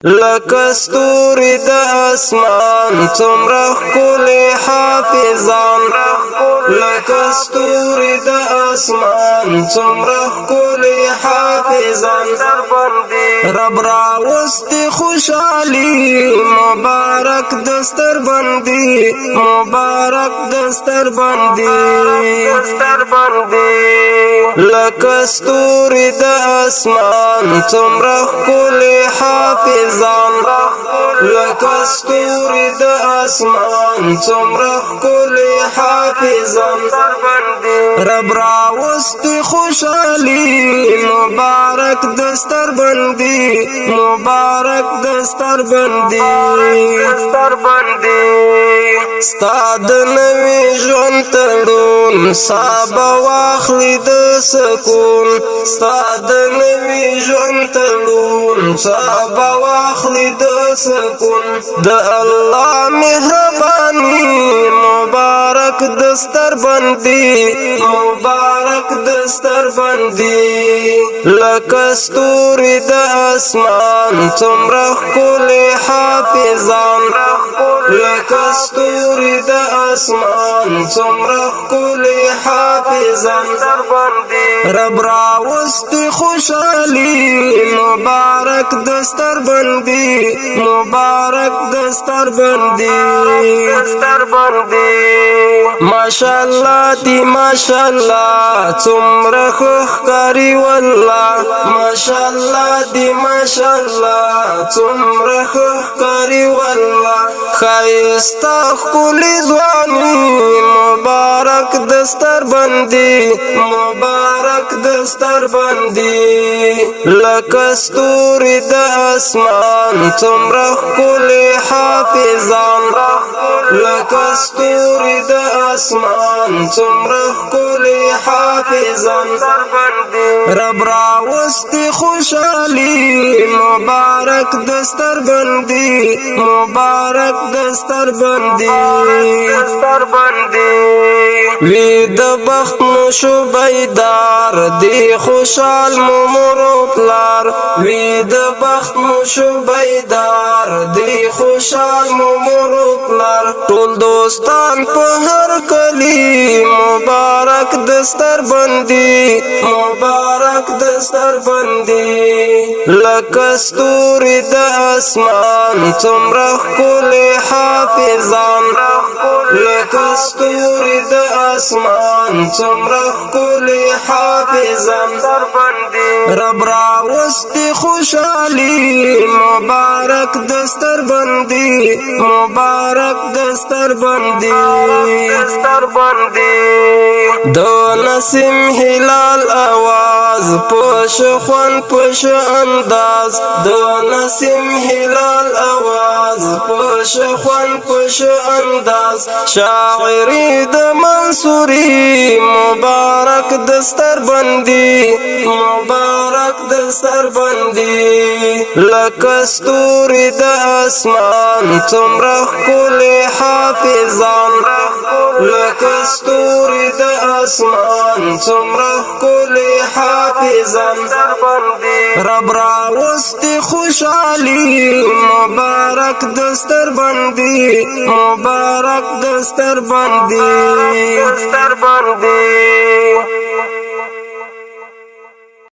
لکستوری د اسمان څومره ښکلي حافظان لکستوری د اسمان څومره ښکلي حافظان رب راوستی خوشحالی مبارک دستر بندی مبارک دستر بندی لکستوری د اسمان څومره ښکلي حافظان لکستوری د اسمان څومره ښکلي حافظان رب راوستی خوشحالی مبارک دستر بندی مبارک دستر بندی ستا د نوي ژوند تړون سابه واخلي د سکون ستا د نوي ژوند تړون سابه واخلي د سکون د الله مهرباني مبارک دستر بندی مبارک دستر بندی لکستوری د اسمان څومره ښکلي حافظان لکستوری د اسمان څومره ښکلي حافظان رب راوستی خوشحالی مبارک دستر بندی مبارک دستر بندی ماشاءالله دی ماشاءالله څومره ښکاري والله ماشاءالله دی ماشاءالله څومره ښکاري والله ښایسته ښکلي ځواني مبارک دستر بندی مبارک دستر بندی لکستوری د اسمان څومره ښکلي حافظان لکستوری د اسمان څومره ښکلي حافظان رب راوستی خوشحالی مبارک دستر بندی مبارک دستر بندی وی د بخت نشو بیدار دی خوشحال ممرو پلار وی د بخت نشو بیدار دی خوشحال ممرو پلار ټول دوستان په هر کلی مبارک دستر بندی مبارک دستر بندی لکستوری د اسمان څومره ښکلي حافظان لکستوری د اسمان څومره ښکلي حافظان رب راوستی خوشحالی مبارک دستر بندی مبارک دستر بندی دو نسیم هلال آواز پوش خوان پوش انداز دو نسیم هلال آواز پوش خوان پوش انداز شاعری د منصوری مبارک دستر بندی مبارک دستر بندی لکستوری د اسمان څومره ښکلي حافظان لکستوری د اسمان څومره ښکلي حافظان رب راوستی خوشحالی مبارک دستر بندی مبارک دستر بندی